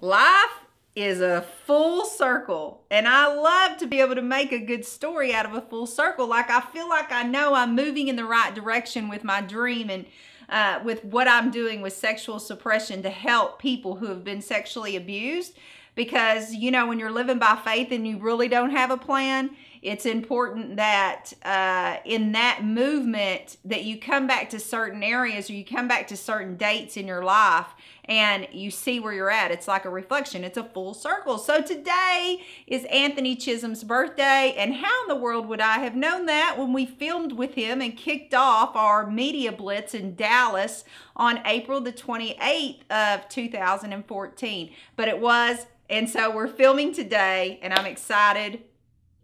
Life is a full circle, and I love to be able to make a good story out of a full circle. Like, I feel like I know I'm moving in the right direction with my dream and with what I'm doing with sexual suppression to help people who have been sexually abused. Because, you know, when you're living by faith and you really don't have a plan, it's important that in that movement that you come back to certain areas or you come back to certain dates in your life and you see where you're at. It's like a reflection. It's a full circle. So today is Anthony Chisholm's birthday, and how in the world would I have known that when we filmed with him and kicked off our media blitz in Dallas on April the 28th of 2014? But it was. And so we're filming today, and I'm excited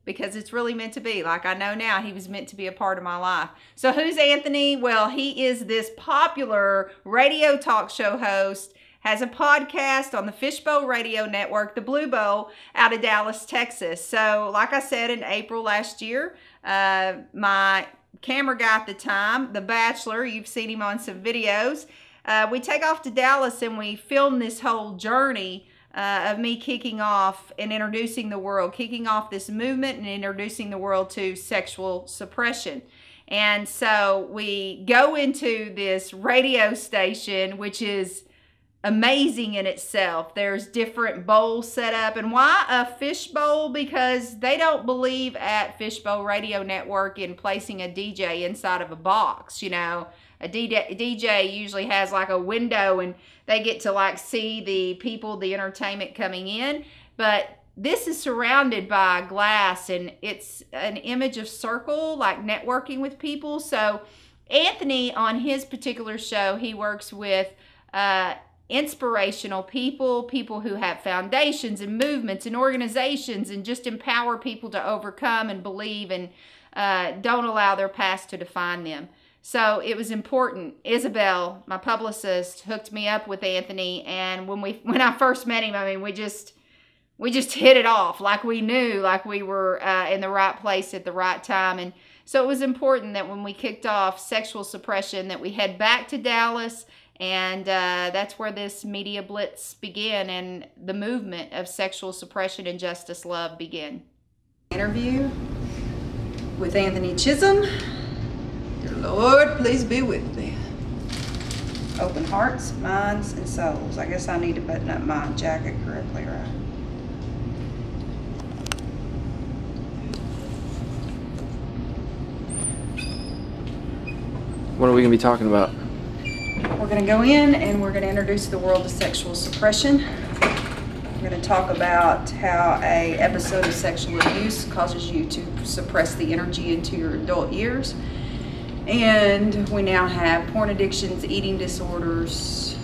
because it's really meant to be. Like, I know now he was meant to be a part of my life. So who's Anthony? Well, he is this popular radio talk show host, has a podcast on the Fishbowl Radio Network, the Blue Bowl, out of Dallas, Texas. So like I said, in April last year, my camera guy at the time, The Bachelor, you've seen him on some videos, we take off to Dallas and we film this whole journey of me kicking off and introducing the world, kicking off this movement and introducing the world to sexual suppression. And so we go into this radio station, which is amazing in itself. There's different bowls set up. And why a fishbowl? Because they don't believe at Fishbowl Radio Network in placing a DJ inside of a box. You know, a DJ usually has like a window and they get to like see the people, the entertainment coming in. But this is surrounded by glass, and it's an image of circle, like networking with people. So Anthony, on his particular show, he works with inspirational people who have foundations and movements and organizations, and just empower people to overcome and believe and don't allow their past to define them. So it was important. Isabel, my publicist, hooked me up with Anthony, and when I first met him, I mean, we just hit it off. Like, we knew, like we were in the right place at the right time. And so it was important that when we kicked off sexual suppression, that we head back to Dallas, and that's where this media blitz began, and the movement of sexual suppression and justice love began. Interview with Anthony Chisholm. Dear Lord, please be with me. Open hearts, minds, and souls. I guess I need to button up my jacket correctly, right? What are we going to be talking about? We're going to go in and we're going to introduce the world to sexual suppression. We're going to talk about how an episode of sexual abuse causes you to suppress the energy into your adult years. And we now have porn addictions, eating disorders.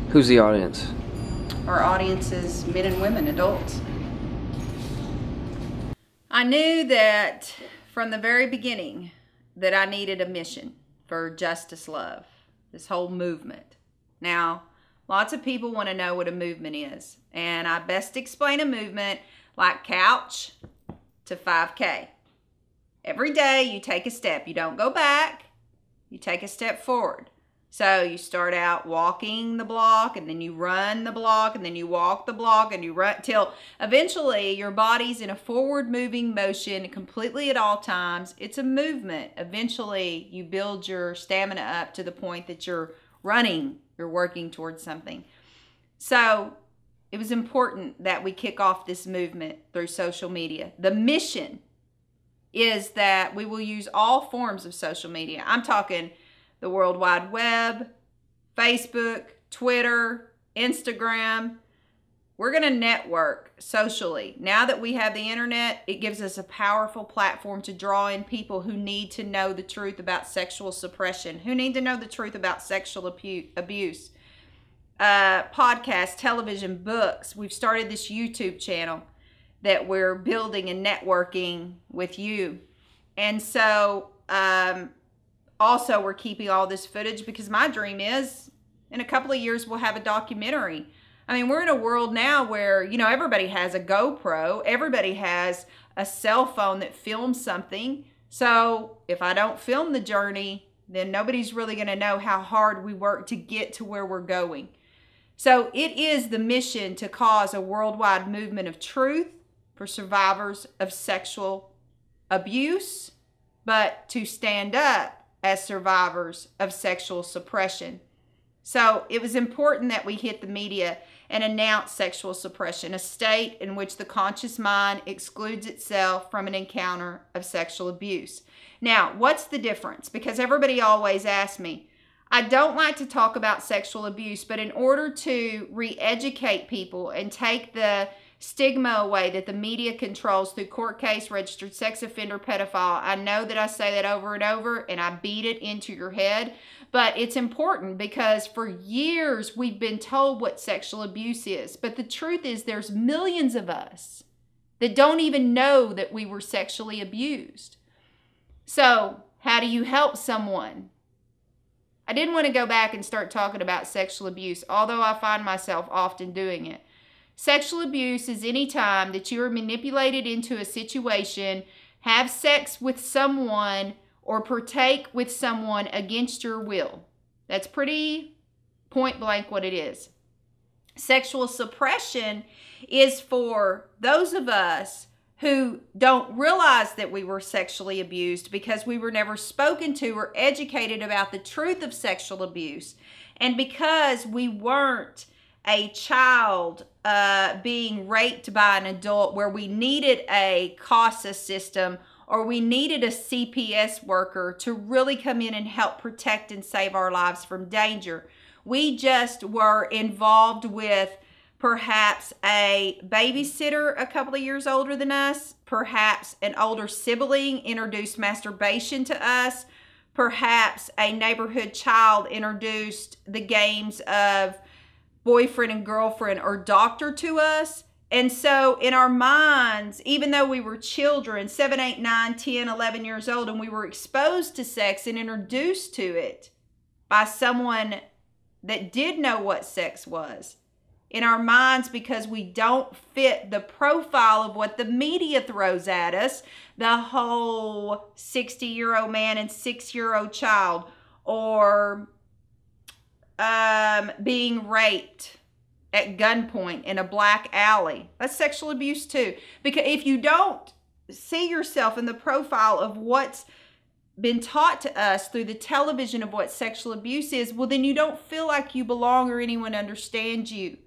Who's the audience? Our audience is men and women, adults. I knew that from the very beginning that I needed a mission for justice love, this whole movement. Now, lots of people want to know what a movement is, and I best explain a movement like couch to 5K. Every day you take a step. You don't go back, you take a step forward. So you start out walking the block, and then you run the block, and then you walk the block, and you run till eventually your body's in a forward moving motion completely at all times. It's a movement. Eventually you build your stamina up to the point that you're running, you're working towards something. So it was important that we kick off this movement through social media. The mission is that we will use all forms of social media. I'm talking the World Wide Web, Facebook, Twitter, Instagram. We're going to network socially. Now that we have the internet, it gives us a powerful platform to draw in people who need to know the truth about sexual suppression, who need to know the truth about sexual abuse. Podcasts, television, books. We've started this YouTube channel that we're building and networking with you. And so also we're keeping all this footage because my dream is in a couple of years we'll have a documentary. I mean, we're in a world now where, you know, everybody has a GoPro, everybody has a cell phone that films something. So if I don't film the journey, then nobody's really going to know how hard we work to get to where we're going. So it is the mission to cause a worldwide movement of truth for survivors of sexual abuse, but to stand up as survivors of sexual suppression. So it was important that we hit the media and announce sexual suppression, a state in which the conscious mind excludes itself from an encounter of sexual abuse. Now, what's the difference? Because everybody always asks me, I don't like to talk about sexual abuse, but in order to re-educate people and take the stigma away that the media controls through court case, registered sex offender, pedophile, I know that I say that over and over and I beat it into your head, but it's important because for years we've been told what sexual abuse is. But the truth is there's millions of us that don't even know that we were sexually abused. So how do you help someone? I didn't want to go back and start talking about sexual abuse, although I find myself often doing it. Sexual abuse is any time that you are manipulated into a situation, have sex with someone, or partake with someone against your will. That's pretty point blank what it is. Sexual suppression is for those of us who don't realize that we were sexually abused because we were never spoken to or educated about the truth of sexual abuse. And because we weren't a child being raped by an adult where we needed a CASA system or we needed a CPS worker to really come in and help protect and save our lives from danger. We just were involved with perhaps a babysitter a couple of years older than us, perhaps an older sibling introduced masturbation to us, perhaps a neighborhood child introduced the games of boyfriend and girlfriend or doctor to us. And so in our minds, even though we were children, 7, 8, 9, 10, 11 years old, and we were exposed to sex and introduced to it by someone that did know what sex was, in our minds, because we don't fit the profile of what the media throws at us, the whole 60-year-old man and 6-year-old child, or being raped at gunpoint in a black alley. That's sexual abuse too. Because if you don't see yourself in the profile of what's been taught to us through the television of what sexual abuse is, well, then you don't feel like you belong or anyone understands you.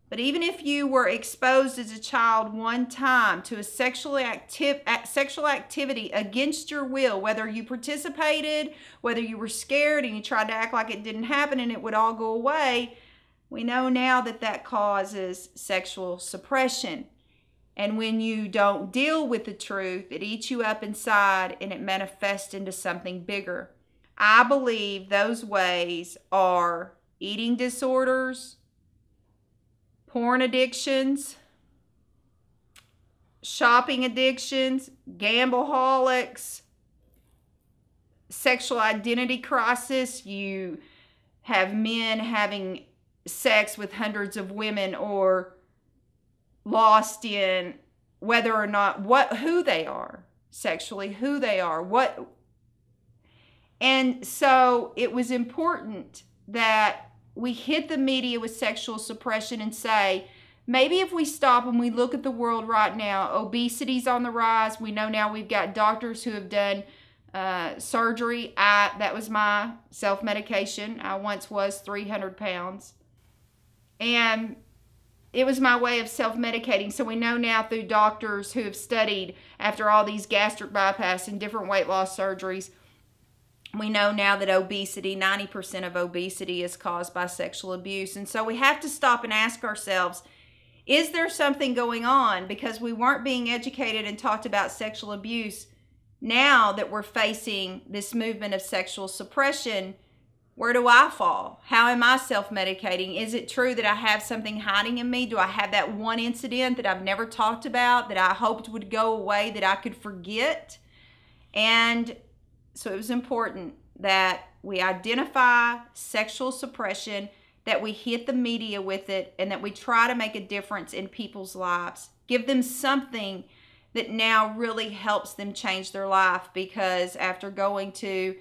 But even if you were exposed as a child one time to a sexual activity against your will, whether you participated, whether you were scared and you tried to act like it didn't happen and it would all go away, we know now that that causes sexual suppression. And when you don't deal with the truth, it eats you up inside and it manifests into something bigger. I believe those ways are eating disorders, porn addictions, shopping addictions, gambleaholics, sexual identity crisis. You have men having sex with hundreds of women or lost in whether or not who they are sexually, who they are, what. And so it was important that we hit the media with sexual suppression and say, maybe if we stop and we look at the world right now, obesity's on the rise. We know now we've got doctors who have done surgery. That was my self-medication. I once was 300 pounds. And it was my way of self-medicating. So we know now through doctors who have studied after all these gastric bypass and different weight loss surgeries, we know now that obesity, 90% of obesity is caused by sexual abuse. And so we have to stop and ask ourselves, is there something going on? Because we weren't being educated and talked about sexual abuse. Now that we're facing this movement of sexual suppression, where do I fall? How am I self-medicating? Is it true that I have something hiding in me? Do I have that one incident that I've never talked about, that I hoped would go away, that I could forget? And so it was important that we identify sexual suppression, that we hit the media with it, and that we try to make a difference in people's lives. Give them something that now really helps them change their life, because after going to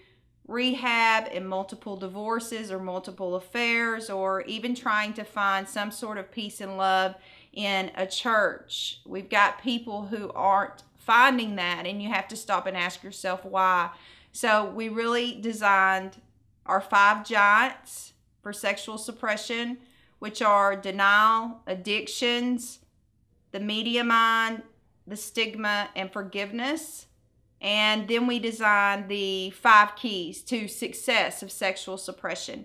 rehab and multiple divorces or multiple affairs, or even trying to find some sort of peace and love in a church. We've got people who aren't finding that, and you have to stop and ask yourself why. So we really designed our 5 giants for sexual suppression, which are denial, addictions, the media mind, the stigma, and forgiveness. And then we designed the 5 keys to success of sexual suppression,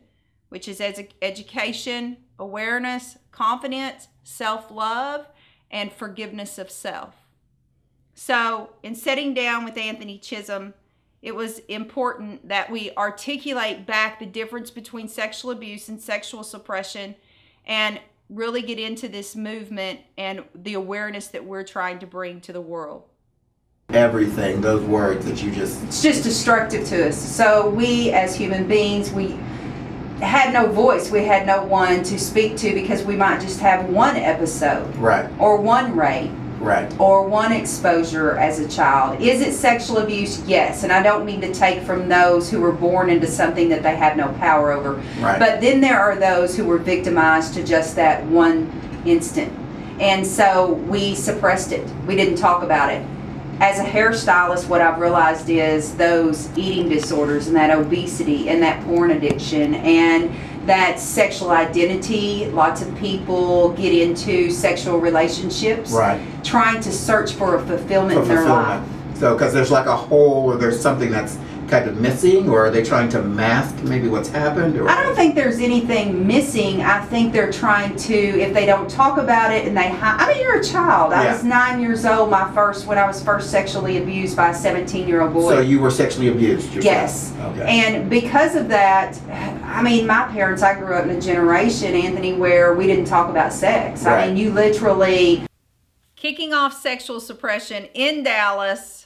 which is education, awareness, confidence, self-love, and forgiveness of self. So in sitting down with Anthony Chisholm, it was important that we articulate back the difference between sexual abuse and sexual suppression, and really get into this movement and the awareness that we're trying to bring to the world. Everything, those words that you just... It's just destructive to us. So we as human beings, we had no voice. We had no one to speak to, because we might just have one episode. Right. Or one rape. Right. Or one exposure as a child. Is it sexual abuse? Yes. And I don't mean to take from those who were born into something that they have no power over. Right. But then there are those who were victimized to just that one instant. And so we suppressed it. We didn't talk about it. As a hairstylist, what I've realized is those eating disorders and that obesity and that porn addiction and that sexual identity, lots of people get into sexual relationships, right, trying to search for a fulfillment in their life. So, because there's like a hole, or there's something that's kind of missing, or are they trying to mask maybe what's happened? Or? I don't think there's anything missing. I think they're trying to, if they don't talk about it and they hide. I mean, you're a child. I was 9 years old when I was first sexually abused by a 17-year-old boy. So you were sexually abused yourself? Yes. Okay. And because of that, I mean, my parents, I grew up in a generation, Anthony, where we didn't talk about sex. Right. I mean, you literally... Kicking off sexual suppression in Dallas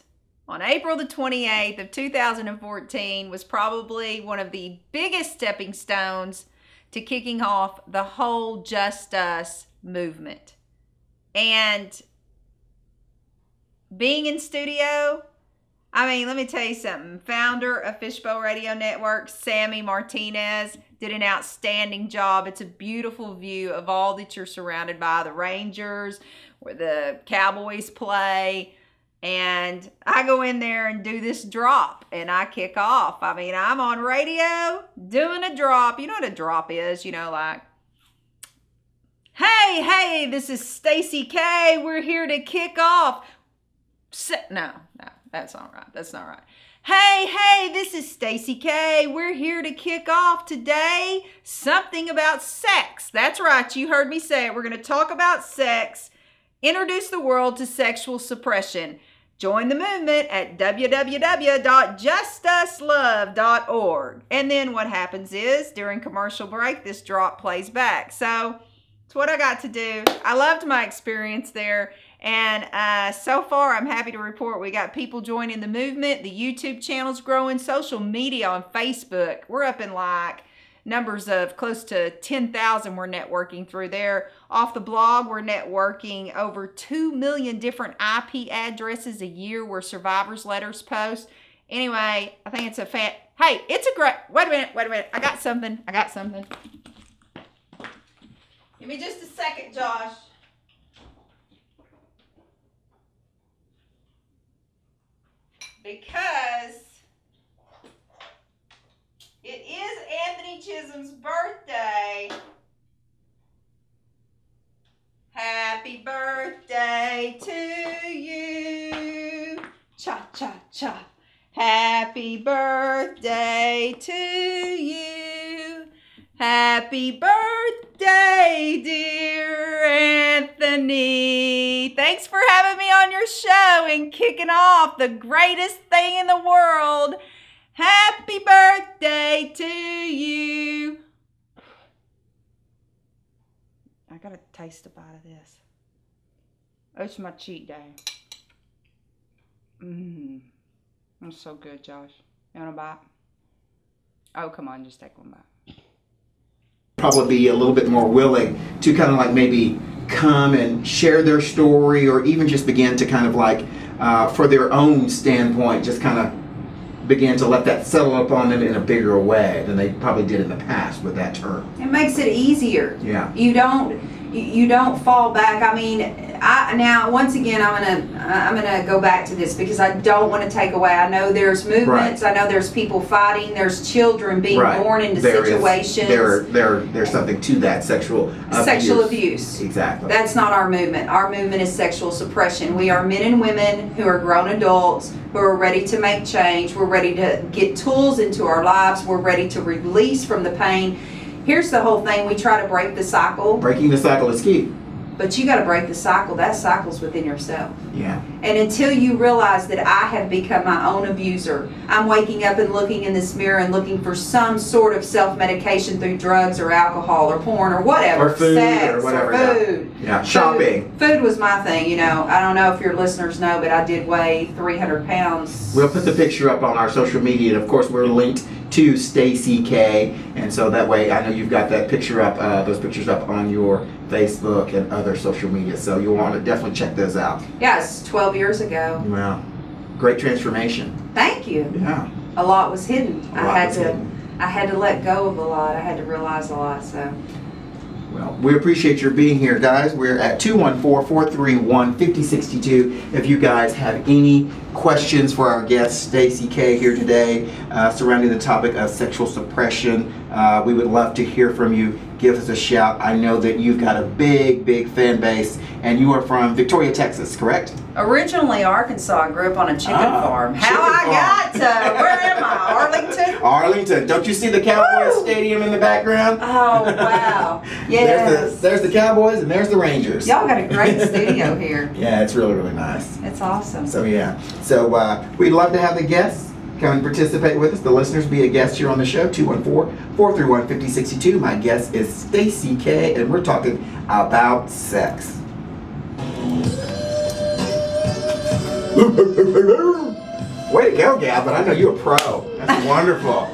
on April the 28th of 2014 was probably one of the biggest stepping stones to kicking off the whole Just Us movement. And being in studio, I mean, let me tell you something. Founder of Fishbowl Radio Network, Sammy Martinez, did an outstanding job. It's a beautiful view of all that you're surrounded by. The Rangers, where the Cowboys play. And I go in there and do this drop, and I kick off. I mean, I'm on radio doing a drop. You know what a drop is, you know, like, hey, this is StacyK. We're here to kick off. No, that's not right. That's not right. Hey, this is StacyK. We're here to kick off today something about sex. That's right. You heard me say it. We're going to talk about sex, introduce the world to sexual suppression. Join the movement at www.justuslove.org. And then what happens is, during commercial break, this drop plays back. So it's what I got to do. I loved my experience there. And so far, I'm happy to report we got people joining the movement. The YouTube channel's growing. Social media on Facebook. We're up in like numbers of close to 10,000 we're networking through there. Off the blog, we're networking over 2 million different IP addresses a year where survivors' letters post. Anyway, I think it's a hey, it's a great, wait a minute. I got something. Give me just a second, Josh. Because it is Anthony Chisholm's birthday. Happy birthday to you. Cha, cha, cha. Happy birthday to you. Happy birthday, dear Anthony. Thanks for having me on your show and kicking off the greatest thing in the world. Happy birthday to you. I gotta taste a bite of this. It's my cheat day. It's so good, Josh. You want a bite? Oh, come on, just take one bite. Probably be a little bit more willing to kind of like maybe come and share their story, or even just begin to kind of like, for their own standpoint, just kind of begin to let that settle up on them in a bigger way than they probably did in the past with that term. It makes it easier. Yeah. You don't fall back. I mean, now once again I'm gonna go back to this because I don't want to take away. I know there's movements. Right. I know there's people fighting. There's children being born into situations. There's something to that sexual abuse. Exactly. That's not our movement. Our movement is sexual suppression. We are men and women who are grown adults who are ready to make change. We're ready to get tools into our lives. We're ready to release from the pain. Here's the whole thing. We try to break the cycle. Breaking the cycle is key. But you got to break the cycle. That cycle's within yourself. Yeah. And until you realize that I have become my own abuser, I'm waking up and looking in this mirror and looking for some sort of self-medication through drugs or alcohol or porn or whatever. Or food sex or whatever. Or food. Yeah. Shopping. Food was my thing, you know. I don't know if your listeners know, but I did weigh 300 pounds. We'll put the picture up on our social media. And of course, we're linked to StacyK. And so that way, I know you've got that picture up, those pictures up on your Facebook and other social media. So you'll want to definitely check those out. Yeah, it's 12 years ago. Wow. Great transformation. Thank you. Yeah. A lot was hidden. I had to let go of a lot. I had to realize a lot. So. Well, we appreciate your being here, guys. We're at 214-431-5062. If you guys have any questions for our guest, StacyK, here today, surrounding the topic of sexual suppression, we would love to hear from you. Give us a shout. I know that you've got a big, big fan base, and you are from Victoria, Texas, correct? Originally Arkansas. I grew up on a chicken farm. Got to, where am I? Arlington? Arlington. Don't you see the Cowboys Stadium in the background? Oh, wow. Yes. There's the Cowboys and there's the Rangers. Y'all got a great studio here. Yeah, it's really, really nice. It's awesome. So, yeah. So, we'd love to have the guests come and participate with us. The listeners be a guest here on the show, 214-431-5062. My guest is StacyK, and we're talking about sex. Way to go, Gab, but I know you're a pro. That's wonderful.